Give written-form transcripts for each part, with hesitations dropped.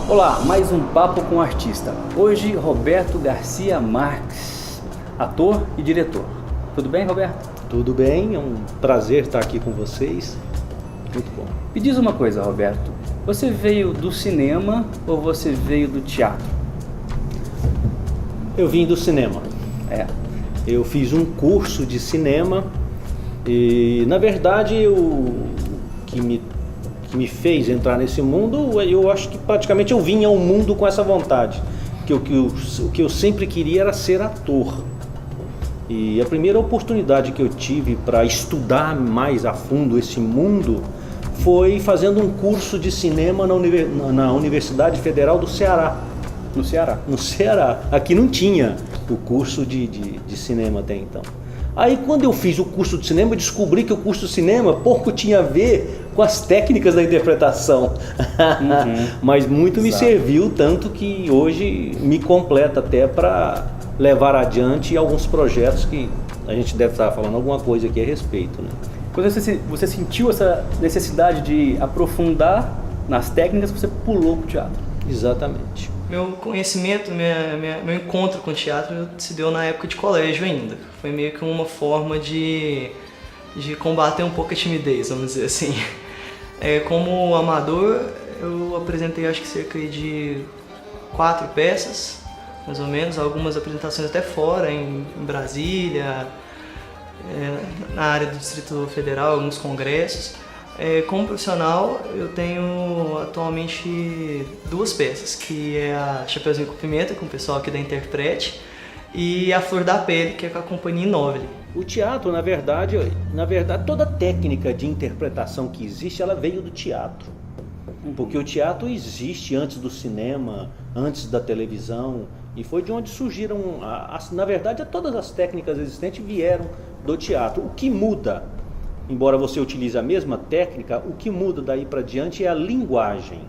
Olá, mais um Papo com o Artista. Hoje, Roberto Garcia Marques, ator e diretor. Tudo bem, Roberto? Tudo bem, é um prazer estar aqui com vocês. Muito bom. Me diz uma coisa, Roberto. Você veio do cinema ou você veio do teatro? Eu vim do cinema. É. Eu fiz um curso de cinema e, na verdade, o que me fez entrar nesse mundo, eu acho que praticamente eu vim ao mundo com essa vontade. O que eu sempre queria era ser ator. E a primeira oportunidade que eu tive para estudar mais a fundo esse mundo foi fazendo um curso de cinema na Universidade Federal do Ceará. No Ceará? No Ceará. Aqui não tinha o curso de cinema até então. Aí quando eu fiz o curso de cinema, eu descobri que o curso de cinema pouco tinha a ver com as técnicas da interpretação. Mas muito me serviu, tanto que hoje me completa até para levar adiante alguns projetos que a gente deve estar falando alguma coisa aqui a respeito, né? Quando você sentiu essa necessidade de aprofundar nas técnicas, você pulou para o teatro? Exatamente. Meu conhecimento, meu encontro com o teatro se deu na época de colégio ainda. Foi meio que uma forma de combater um pouco a timidez, vamos dizer assim. Como amador, eu apresentei acho que cerca de 4 peças, mais ou menos, algumas apresentações até fora, em Brasília, na área do Distrito Federal, alguns congressos. Como profissional, eu tenho atualmente 2 peças, que é a Chapeuzinho com Pimenta, com o pessoal aqui da Interprete, e a Flor da Pele, que é com a Companhia Inovile. O teatro, na verdade, toda técnica de interpretação que existe, ela veio do teatro. Porque o teatro existe antes do cinema, antes da televisão, e foi de onde surgiram, na verdade, todas as técnicas existentes vieram do teatro. O que muda, embora você utilize a mesma técnica, o que muda daí para diante é a linguagem.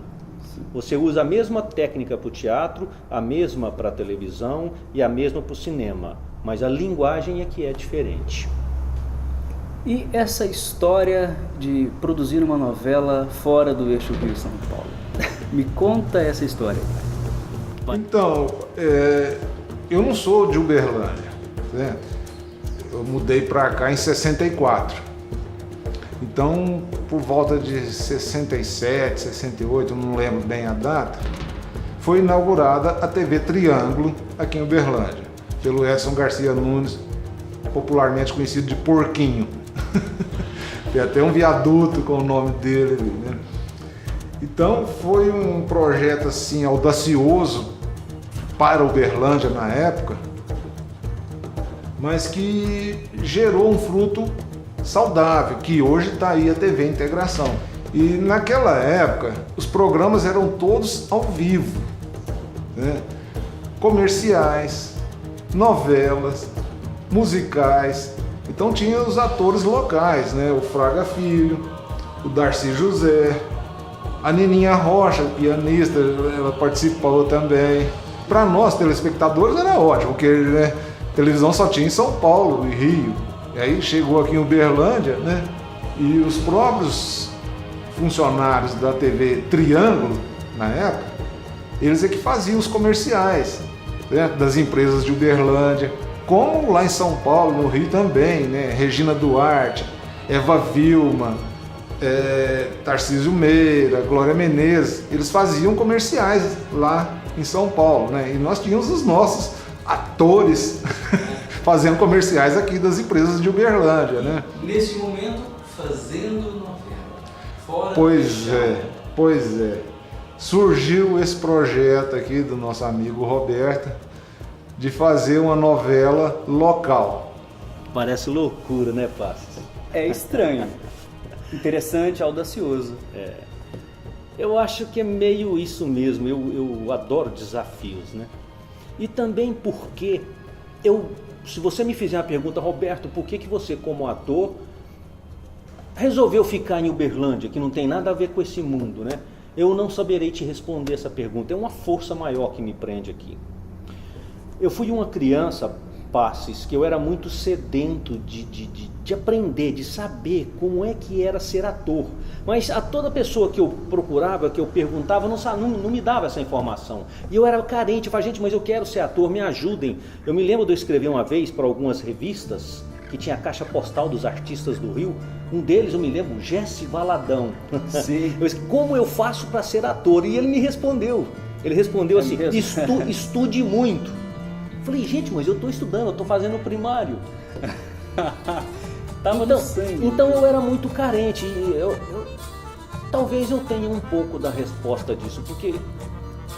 Você usa a mesma técnica para o teatro, a mesma para a televisão e a mesma para o cinema, mas a linguagem é que é diferente. E essa história de produzir uma novela fora do eixo Rio-São Paulo? Me conta essa história. Então, eu não sou de Uberlândia, né? Eu mudei para cá em 64. Então, por volta de 67, 68, não lembro bem a data, foi inaugurada a TV Triângulo aqui em Uberlândia, pelo Edson Garcia Nunes, popularmente conhecido de Porquinho. Tem até um viaduto com o nome dele, né? Então, foi um projeto assim audacioso para Uberlândia na época, mas que gerou um fruto saudável, que hoje está aí a TV Integração. E naquela época, os programas eram todos ao vivo, né? Comerciais, novelas, musicais. Então tinha os atores locais, né? O Fraga Filho, o Darcy José, a Nininha Rocha, pianista, ela participou também. Para nós, telespectadores, era ótimo, porque, né, televisão só tinha em São Paulo e Rio. E aí chegou aqui em Uberlândia, né? E os próprios funcionários da TV Triângulo, na época, eles é que faziam os comerciais, né, das empresas de Uberlândia, como lá em São Paulo, no Rio também, né? Regina Duarte, Eva Vilma, Tarcísio Meira, Glória Menezes, eles faziam comerciais lá em São Paulo, né? E nós tínhamos os nossos atores fazendo comerciais aqui das empresas de Uberlândia, né? Nesse momento, fazendo novela. Fora Pois é. Surgiu esse projeto aqui do nosso amigo Roberto de fazer uma novela local. Parece loucura, né, Passos? É estranho, interessante, audacioso. Eu acho que é meio isso mesmo, eu adoro desafios, né? E também porque se você me fizer uma pergunta, Roberto, por que você como ator resolveu ficar em Uberlândia, que não tem nada a ver com esse mundo, né? Eu não saberei te responder essa pergunta, é uma força maior que me prende aqui. Eu fui uma criança Passes, que eu era muito sedento de aprender, de saber como é que era ser ator. Mas a toda pessoa que eu procurava, que eu perguntava, não me dava essa informação. E eu era carente, eu falava, gente, mas eu quero ser ator, me ajudem. Eu me lembro de eu escrever uma vez para algumas revistas, que tinha a caixa postal dos artistas do Rio. Um deles, eu me lembro, Jesse Valadão. Sim. Eu disse, como eu faço para ser ator? E ele me respondeu. Ele respondeu assim, estude muito. Eu falei, gente, mas eu estou estudando, eu estou fazendo o primário. Então eu era muito carente. Talvez eu tenha um pouco da resposta disso, porque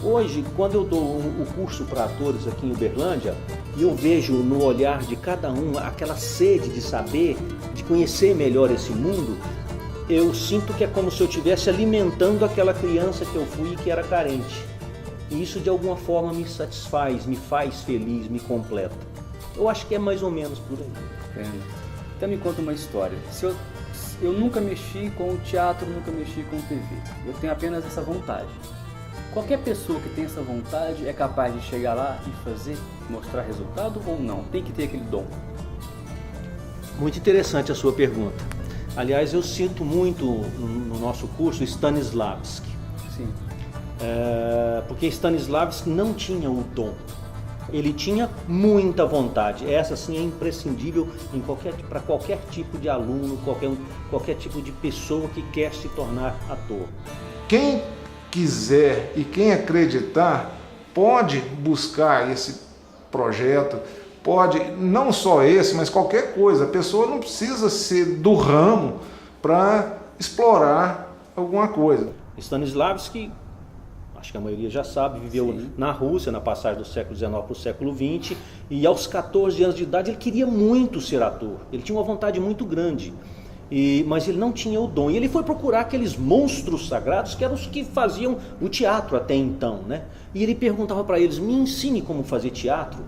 hoje, quando eu dou o curso para atores aqui em Uberlândia, e eu vejo no olhar de cada um aquela sede de saber, de conhecer melhor esse mundo, eu sinto que é como se eu estivesse alimentando aquela criança que eu fui e que era carente. E isso de alguma forma me satisfaz, me faz feliz, me completa. Eu acho que é mais ou menos por aí. Então me conta uma história. Eu nunca mexi com teatro, nunca mexi com TV. Eu tenho apenas essa vontade. Qualquer pessoa que tem essa vontade é capaz de chegar lá e fazer, mostrar resultado ou não? Tem que ter aquele dom. Muito interessante a sua pergunta. Aliás, eu cito muito no nosso curso Stanislavski. Sim. Porque Stanislavski não tinha o dom. Ele tinha muita vontade. Essa sim é imprescindível para qualquer tipo de aluno, qualquer tipo de pessoa que quer se tornar ator. Quem quiser e quem acreditar pode buscar esse projeto, pode, não só esse, mas qualquer coisa. A pessoa não precisa ser do ramo para explorar alguma coisa. Stanislavski, acho que a maioria já sabe, viveu na Rússia, na passagem do século XIX para o século XX, e aos 14 anos de idade ele queria muito ser ator, ele tinha uma vontade muito grande, mas ele não tinha o dom, e ele foi procurar aqueles monstros sagrados que eram os que faziam o teatro até então, né? E ele perguntava para eles, me ensine como fazer teatro,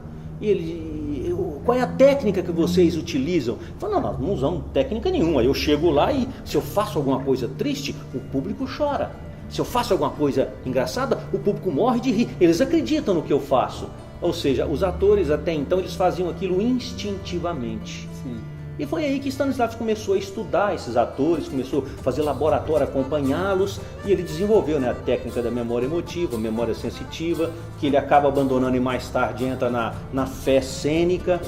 e qual é a técnica que vocês utilizam? Ele falou, não, nós não usamos técnica nenhuma, eu chego lá e se eu faço alguma coisa triste, o público chora. Se eu faço alguma coisa engraçada, o público morre de rir. Eles acreditam no que eu faço. Ou seja, os atores até então eles faziam aquilo instintivamente. Sim. E foi aí que Stanislavski começou a estudar esses atores, começou a fazer laboratório, acompanhá-los, e ele desenvolveu, a técnica da memória emotiva, memória sensitiva, que ele acaba abandonando e mais tarde entra na fé cênica.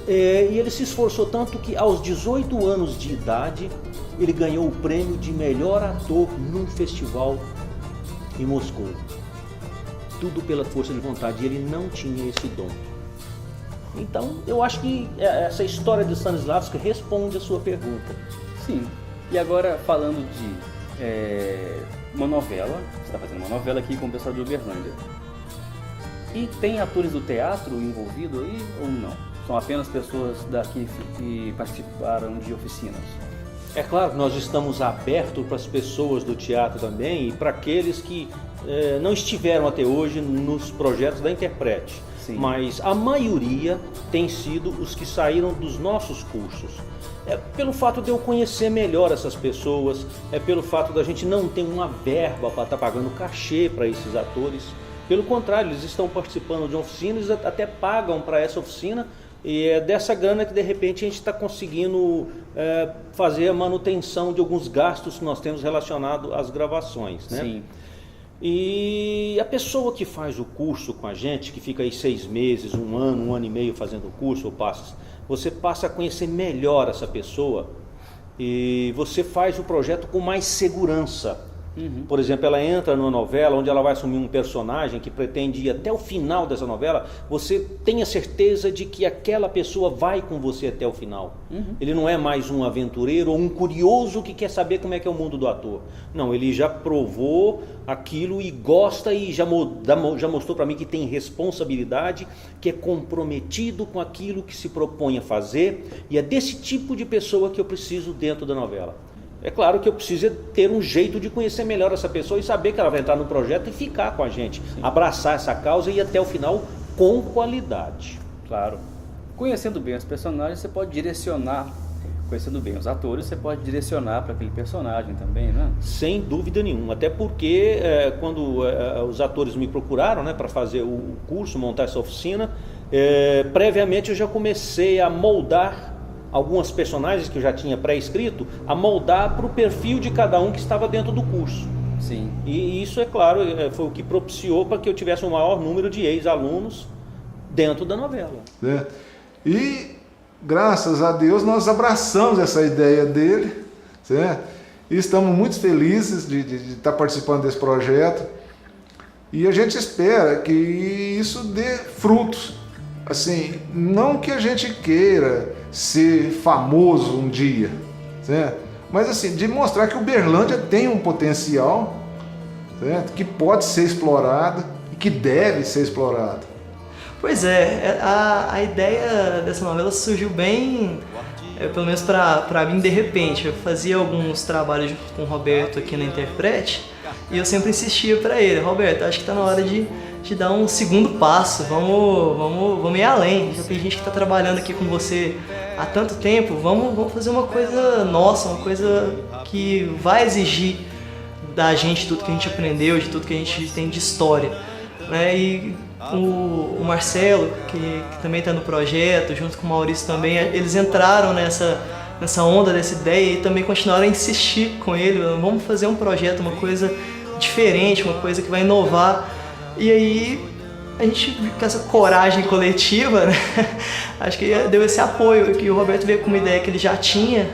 E ele se esforçou tanto que aos 18 anos de idade ele ganhou o prêmio de melhor ator num festival em Moscou. Tudo pela força de vontade, ele não tinha esse dom. Então eu acho que essa história de Stanislavski responde a sua pergunta. Sim, e agora falando de uma novela, você está fazendo uma novela aqui com o pessoal de Uberlândia. E tem atores do teatro envolvido aí ou não? São apenas pessoas daqui que participaram de oficinas? É claro que nós estamos abertos para as pessoas do teatro também e para aqueles que não estiveram até hoje nos projetos da Interprete. Sim. Mas a maioria tem sido os que saíram dos nossos cursos. Pelo fato de eu conhecer melhor essas pessoas, pelo fato da gente não ter uma verba para estar pagando cachê para esses atores. Pelo contrário, eles estão participando de oficinas, eles até pagam para essa oficina, e é dessa grana que de repente a gente está conseguindo fazer a manutenção de alguns gastos que nós temos relacionados às gravações, né? Sim. E a pessoa que faz o curso com a gente, que fica aí 6 meses, 1 ano, 1 ano e meio fazendo o curso, você passa a conhecer melhor essa pessoa e você faz o projeto com mais segurança. Uhum. Por exemplo, ela entra numa novela onde ela vai assumir um personagem que pretende ir até o final dessa novela, você tem a certeza de que aquela pessoa vai com você até o final. Uhum. Ele não é mais um aventureiro ou um curioso que quer saber como é que é o mundo do ator. Não, ele já provou aquilo e gosta e já mostrou para mim que tem responsabilidade, que é comprometido com aquilo que se propõe a fazer, e é desse tipo de pessoa que eu preciso dentro da novela. É claro que eu preciso ter um jeito de conhecer melhor essa pessoa e saber que ela vai entrar no projeto e ficar com a gente. Sim. Abraçar essa causa e ir até o final com qualidade. Claro. Conhecendo bem os personagens, você pode direcionar. Conhecendo bem os atores, você pode direcionar para aquele personagem também, né? Sem dúvida nenhuma. Até porque quando os atores me procuraram, né, para fazer o curso, montar essa oficina, Previamente eu já comecei a moldar algumas personagens que eu já tinha pré-escrito, a moldar para o perfil de cada um que estava dentro do curso. Sim. E isso, é claro, foi o que propiciou para que eu tivesse um maior número de ex-alunos dentro da novela. E graças a Deus nós abraçamos essa ideia dele, certo? E estamos muito felizes de estar participando desse projeto. E a gente espera que isso dê frutos. Assim, não que a gente queira ser famoso um dia, certo? Mas assim, de mostrar que Uberlândia tem um potencial, certo? Que pode ser explorado e que deve ser explorado. Pois é, a ideia dessa novela surgiu bem, pelo menos para mim, de repente. Eu fazia alguns trabalhos junto com o Roberto aqui na Interprete e eu sempre insistia para ele: Roberto, acho que está na hora de dar um segundo passo, vamos ir além. Já tem gente que está trabalhando aqui com você há tanto tempo, vamos fazer uma coisa nossa, uma coisa que vai exigir da gente tudo que a gente aprendeu, de tudo que a gente tem de história, né? E o Marcelo, que também está no projeto, junto com o Maurício também, eles entraram nessa onda dessa ideia e também continuaram a insistir com ele: vamos fazer um projeto, uma coisa diferente, uma coisa que vai inovar. E aí a gente, com essa coragem coletiva, né? Acho que deu esse apoio, que o Roberto veio com uma ideia que ele já tinha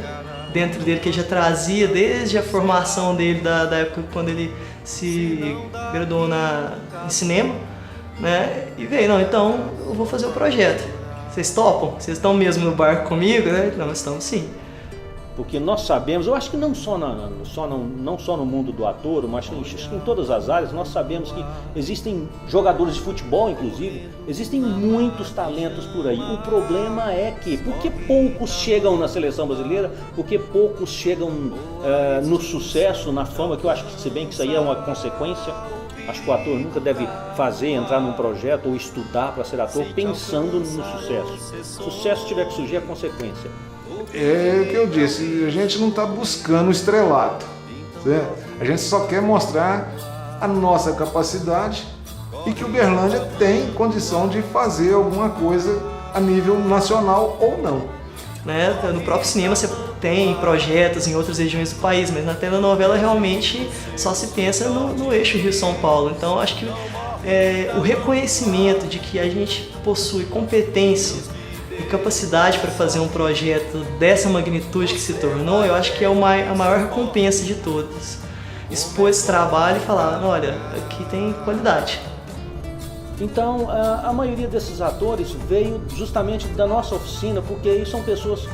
dentro dele, que ele já trazia desde a formação dele, da época quando ele se graduou em cinema, né? E veio: não, então eu vou fazer o projeto. Vocês topam? Vocês estão mesmo no barco comigo, né? Não, nós estamos sim. Porque nós sabemos, eu acho que não só no mundo do ator, mas em todas as áreas, nós sabemos que existem jogadores de futebol, inclusive, existem muitos talentos por aí. O problema é que, por que poucos chegam na seleção brasileira, por que poucos chegam no sucesso, na fama, que eu acho que, se bem que isso aí é uma consequência, acho que o ator nunca deve entrar num projeto ou estudar para ser ator pensando no sucesso. Se o sucesso tiver que surgir, é consequência. É o que eu disse, a gente não está buscando o estrelato, certo? A gente só quer mostrar a nossa capacidade e que Uberlândia tem condição de fazer alguma coisa a nível nacional ou não. Né? No próprio cinema você tem projetos em outras regiões do país, mas na telenovela realmente só se pensa no eixo Rio-São Paulo. Então acho que o reconhecimento de que a gente possui competência e capacidade para fazer um projeto dessa magnitude que se tornou, eu acho que é a maior recompensa de todas. Expor esse trabalho e falar: olha, aqui tem qualidade. Então, a maioria desses atores veio justamente da nossa oficina, porque aí são pessoas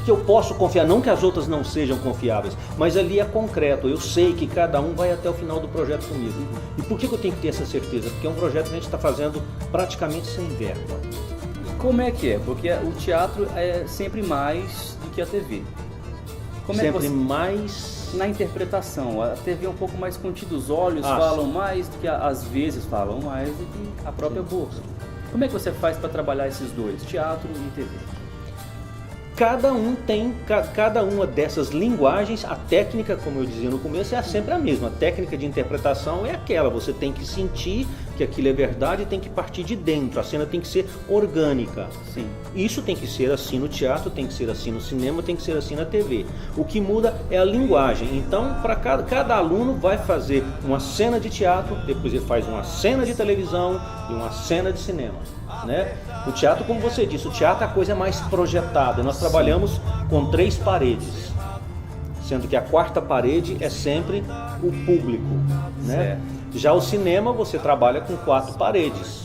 que eu posso confiar, não que as outras não sejam confiáveis, mas ali é concreto, eu sei que cada um vai até o final do projeto comigo. E por que eu tenho que ter essa certeza? Porque é um projeto que a gente está fazendo praticamente sem verba. Como é que é? Porque o teatro é sempre mais do que a TV. Como sempre é que mais... Na interpretação, a TV é um pouco mais contida, os olhos falam mais do que às vezes falam mais do que a própria boca. Como é que você faz para trabalhar esses dois, teatro e TV? Cada uma dessas linguagens, a técnica, como eu dizia no começo, é sempre a mesma. A técnica de interpretação é aquela, você tem que sentir que aquilo é verdade e tem que partir de dentro, a cena tem que ser orgânica. Sim. Isso tem que ser assim no teatro, tem que ser assim no cinema, tem que ser assim na TV. O que muda é a linguagem. Então, para cada aluno vai fazer uma cena de teatro, depois ele faz uma cena de televisão e uma cena de cinema, né? O teatro, como você disse, o teatro é a coisa mais projetada. Nós trabalhamos com 3 paredes, sendo que a 4ª parede é sempre o público, né? Já o cinema você trabalha com 4 paredes,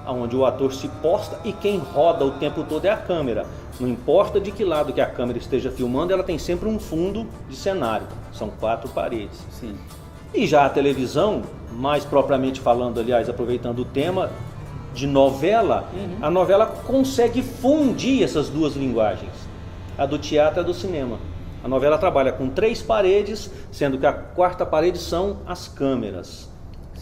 onde o ator se posta e quem roda o tempo todo é a câmera. Não importa de que lado que a câmera esteja filmando, ela tem sempre um fundo de cenário. São 4 paredes. Sim. E já a televisão, mais propriamente falando, aliás, aproveitando o tema de novela, a novela consegue fundir essas duas linguagens, a do teatro e a do cinema. A novela trabalha com 3 paredes, sendo que a 4ª parede são as câmeras.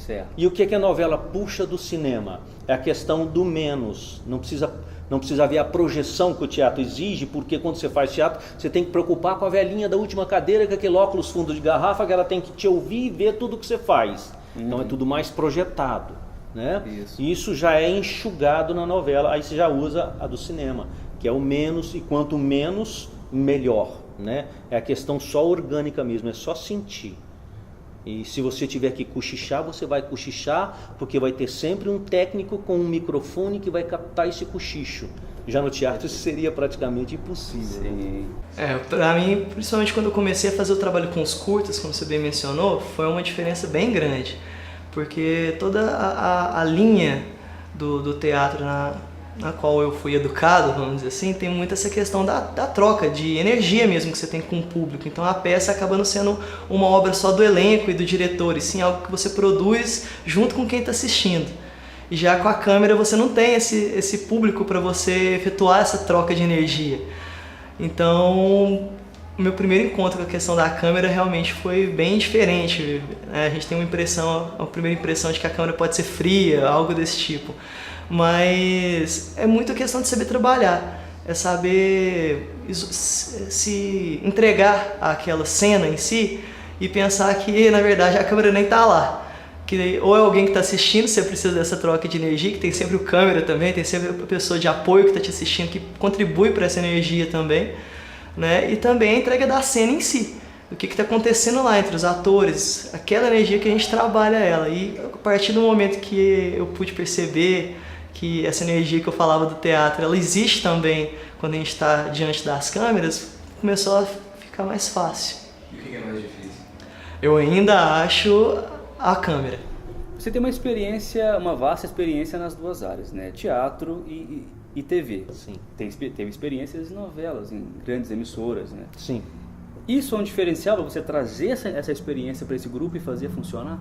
Certo. E o que a novela puxa do cinema? É a questão do menos. Não precisa haver a projeção que o teatro exige, porque quando você faz teatro, você tem que preocupar com a velhinha da última cadeira, com aquele óculos fundo de garrafa, que ela tem que te ouvir e ver tudo que você faz. Então é tudo mais projetado. né? Isso. Isso já é enxugado na novela, aí você já usa a do cinema, que é o menos, e quanto menos, melhor, né? É a questão só orgânica mesmo, é só sentir. E se você tiver que cochichar, você vai cochichar, porque vai ter sempre um técnico com um microfone que vai captar esse cochicho. Já no teatro isso seria praticamente impossível. Sim. Pra mim, principalmente quando eu comecei a fazer o trabalho com os curtas, como você bem mencionou, foi uma diferença bem grande. Porque toda a linha do teatro na qual eu fui educado, vamos dizer assim, tem muito essa questão da troca, de energia mesmo que você tem com o público. Então a peça acaba não sendo uma obra só do elenco e do diretor, e sim algo que você produz junto com quem está assistindo. E já com a câmera você não tem esse público para você efetuar essa troca de energia. Então, o meu primeiro encontro com a questão da câmera realmente foi bem diferente. A gente tem uma primeira impressão de que a câmera pode ser fria, algo desse tipo. Mas é muito questão de saber trabalhar, é saber se entregar àquela cena em si e pensar que, na verdade, a câmera nem está lá. Que ou é alguém que está assistindo, você precisa dessa troca de energia, que tem sempre o câmera também, tem sempre a pessoa de apoio que está te assistindo, que contribui para essa energia também, né? E também a entrega da cena em si, o que está acontecendo lá entre os atores, aquela energia que a gente trabalha ela. E a partir do momento que eu pude perceber que essa energia que eu falava do teatro, ela existe também quando a gente está diante das câmeras, começou a ficar mais fácil. E o que é mais difícil? Eu ainda acho a câmera. Você tem uma vasta experiência nas duas áreas, né? Teatro e TV. Sim. Teve experiências em novelas, em grandes emissoras, né? Sim. Isso é um diferencial para você trazer essa experiência para esse grupo e fazer funcionar?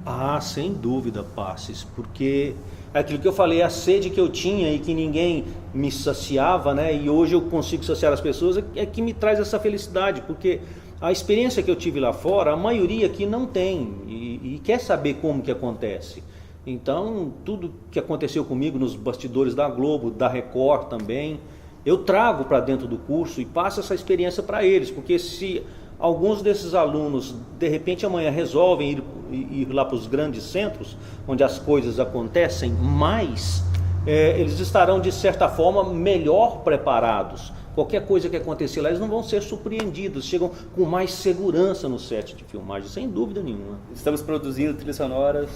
Ah, sem dúvida, Passes, porque aquilo que eu falei, a sede que eu tinha e que ninguém me saciava, né? E hoje eu consigo saciar as pessoas, é que me traz essa felicidade, porque a experiência que eu tive lá fora, a maioria aqui não tem e quer saber como que acontece. Então, tudo que aconteceu comigo nos bastidores da Globo, da Record também, eu trago para dentro do curso e passo essa experiência para eles, porque se alguns desses alunos, de repente amanhã resolvem ir lá para os grandes centros, onde as coisas acontecem mais, eles estarão de certa forma melhor preparados. Qualquer coisa que acontecer lá, eles não vão ser surpreendidos, chegam com mais segurança no set de filmagem, sem dúvida nenhuma. Estamos produzindo trilhas sonoras.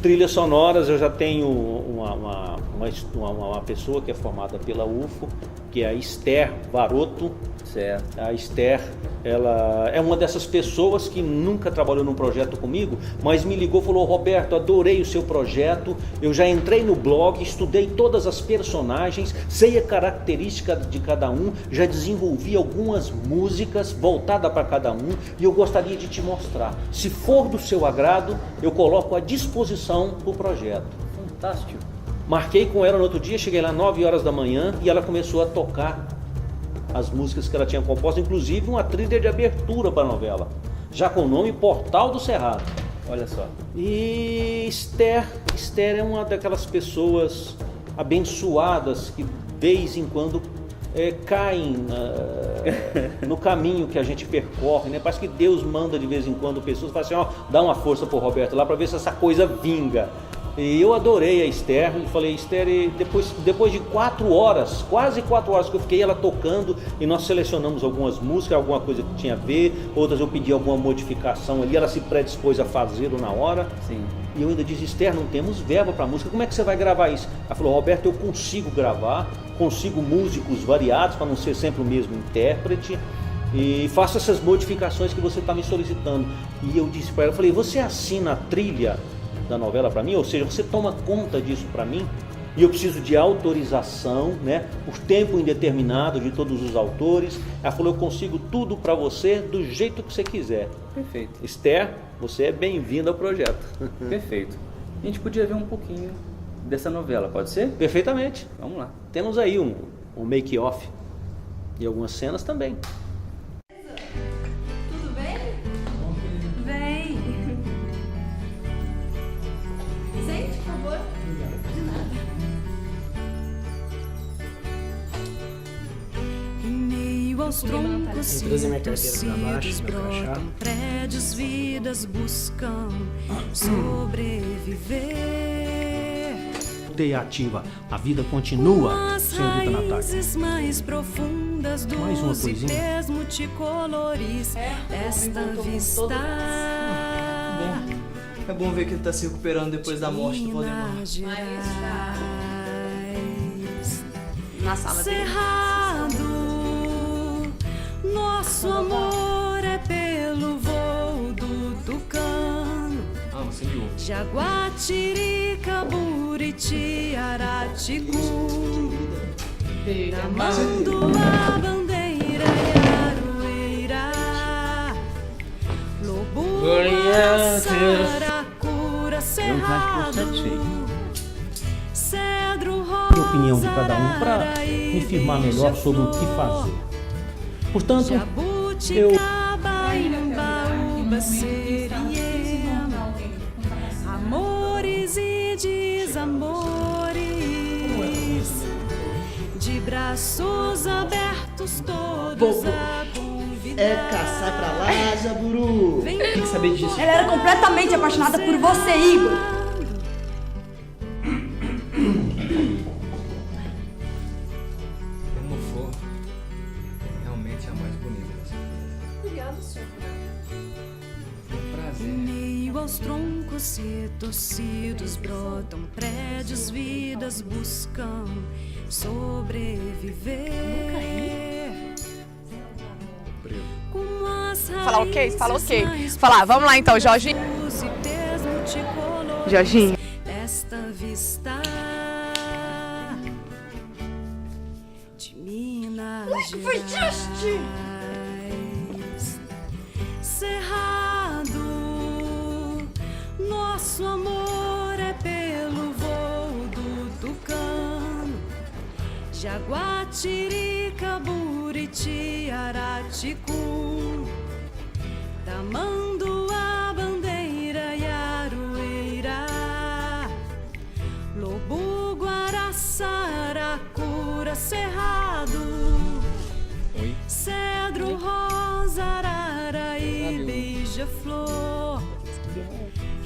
Trilhas sonoras, eu já tenho uma pessoa que é formada pela UFO, que é a Esther Varoto. Certo. A Esther, ela é uma dessas pessoas que nunca trabalhou num projeto comigo, mas me ligou e falou: Roberto, adorei o seu projeto, eu já entrei no blog, estudei todas as personagens, sei a característica de cada um, já desenvolvi algumas músicas voltadas para cada um e eu gostaria de te mostrar. Se for do seu agrado, eu coloco à disposição o projeto. Fantástico. Marquei com ela no outro dia, cheguei lá 9 horas da manhã e ela começou a tocar as músicas que ela tinha composto, inclusive uma trilha de abertura para a novela, já com o nome Portal do Cerrado. Olha só. E Esther é uma daquelas pessoas abençoadas que de vez em quando caem no caminho que a gente percorre, né? Parece que Deus manda de vez em quando pessoas, fala assim, ó, dá uma força pro Roberto lá para ver se essa coisa vinga. E eu adorei a Esther, e falei, Esther, e depois de 4 horas, quase 4 horas que eu fiquei ela tocando, e nós selecionamos algumas músicas, alguma coisa que tinha a ver, outras eu pedi alguma modificação ali, ela se predispôs a fazê-lo na hora. Sim. E eu ainda disse, Esther, não temos verba para música, como é que você vai gravar isso? Ela falou, Roberto, eu consigo gravar, consigo músicos variados, para não ser sempre o mesmo intérprete, e faço essas modificações que você está me solicitando. E eu disse para ela, eu falei, você assina a trilha da novela para mim, ou seja, você toma conta disso para mim, e eu preciso de autorização, né, por tempo indeterminado de todos os autores. Ela falou, eu consigo tudo para você do jeito que você quiser. Perfeito. Esther, você é bem-vinda ao projeto. Perfeito. A gente podia ver um pouquinho dessa novela, pode ser? Perfeitamente. Vamos lá. Temos aí um make-off e algumas cenas também. Tudo bem? Vem. Sente, por favor. De nada. Em meio aos troncos torcidos brotam prédios, vidas buscam sobreviver. voltei ativa. A vida continua, senhorita Natália. Mais profundas do Mais uma coisinha. multicolores desta vista. É bom ver que ele tá se recuperando depois da morte do Valdemar. Na sala dele. Cerrado, nosso amor é pelo voo do tucano. Você viu? Jaguatirica, Buriti, Araticu, Tamanduá, Bandeira, Iarueira, Lobo, Saracura, Cerrado, Cedro, Rosa, A opinião de cada um para me firmar melhor sobre o que fazer. Portanto, eu Jabuticaba, Imbaúba, Seriema, amores e desamores, de braços abertos todos a convidar. É caçar pra lá, Jaburu! Vem Tem que saber disso. Ela era completamente apaixonada por você, Igor. Como for, realmente é a mais bonita. Obrigada, senhor. Foi um Em prazer. meio aos troncos retorcidos brotam prédios, vidas buscam sobreviver. Com as Fala ok? Fala ok. raízes Fala, vamos lá então, Jorginho. profundas e multicolores Jorginho. desta vista de Minas Gerais. Cerrado, nosso amor é pelo voo do tucano. Jaguatirica, Buriti, Araticu, Tamanduá, Bandeira, Iarueira, Lobo, Guará, Saracura, Cerrado, Cedro, Rosa, Arara e Beija-Flor,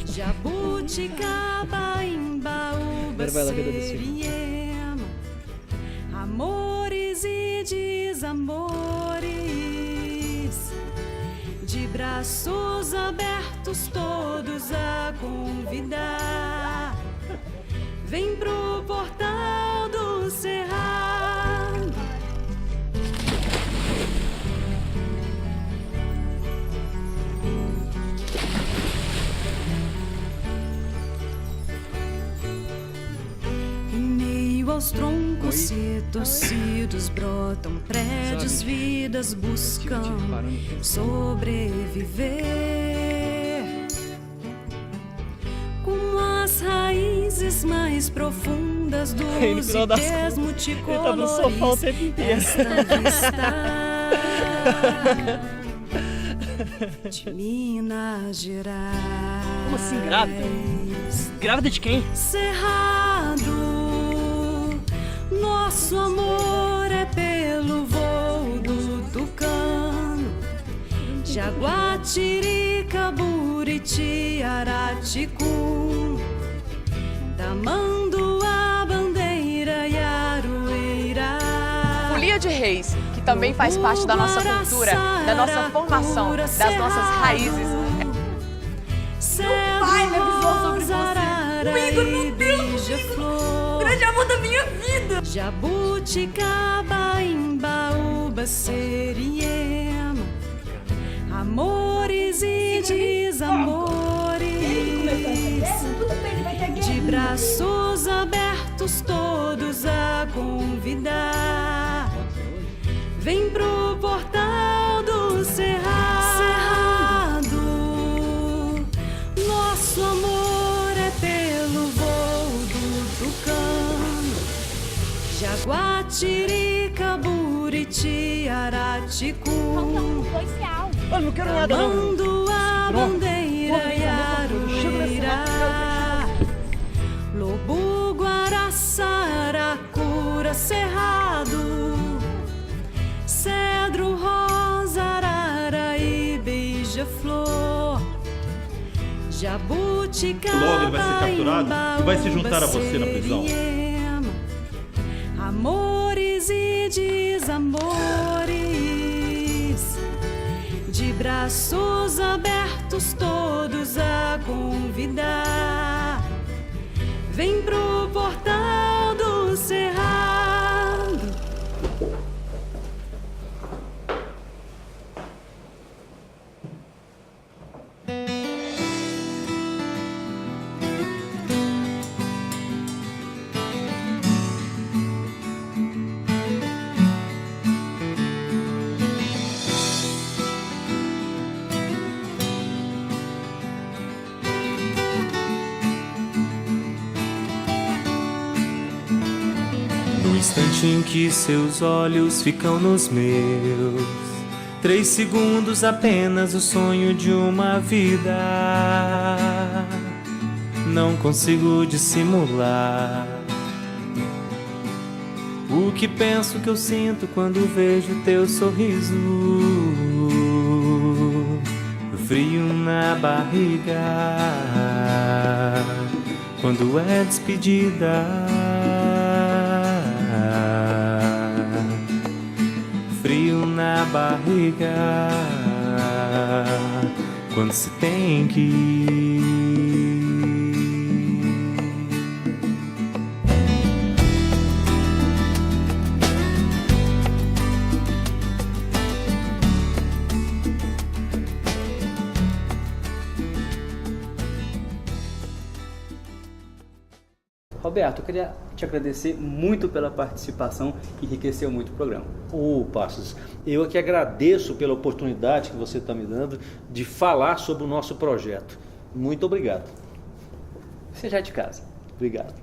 Jabuticaba, Imbaúba, Seriema, amores e desamores, de braços abertos todos a convidar. Vem pro portal do Cerrado. Em meio aos troncos retorcidos brotam prédios, vidas buscam sobreviver. Com as raízes mais profundas dos ideias multicolores esta vista de Minas Gerais. Como assim, grávida? Grávida de quem? Cerrado, nosso amor é pelo voo do tucano. Jaguatirica, Buriti, Araticu, Tamanduá, Bandeira, Iarueira. Folia de Reis, que também faz parte da nossa cultura, da nossa formação, das nossas raízes. Meu pai me avisou sobre você. O Igor, meu Deus, o grande amor da minha vida. Jabuticaba, Imbaúba, Seriema, amores e desamores, de braços abertos todos a convidar. Vem pro portal do Cerrado, nosso amor é pelo voo do tucano. Jaguatirica, Buriti, Araticu, Eu não quero nada, não. Tamanduá, Bandeira, Iarueira, Lobo, Guará, Saracura, Cerrado, Cedro, Rosa, Arara e Beija-Flor, jabuticaba, Logo ele vai ser capturado e vai se juntar a você na prisão. Seriema, amores e desamores, de braços abertos todos a convidar. Vem pro portal do cerrado. No instante em que seus olhos ficam nos meus, 3 segundos apenas, o sonho de uma vida. Não consigo dissimular o que penso, que eu sinto quando vejo teu sorriso. Frio na barriga quando é despedida. Frio na barriga quando se tem que ir. Roberto, eu queria te agradecer muito pela participação, enriqueceu muito o programa. Passos, eu aqui agradeço pela oportunidade que você está me dando de falar sobre o nosso projeto. Muito obrigado. Você já é de casa. Obrigado.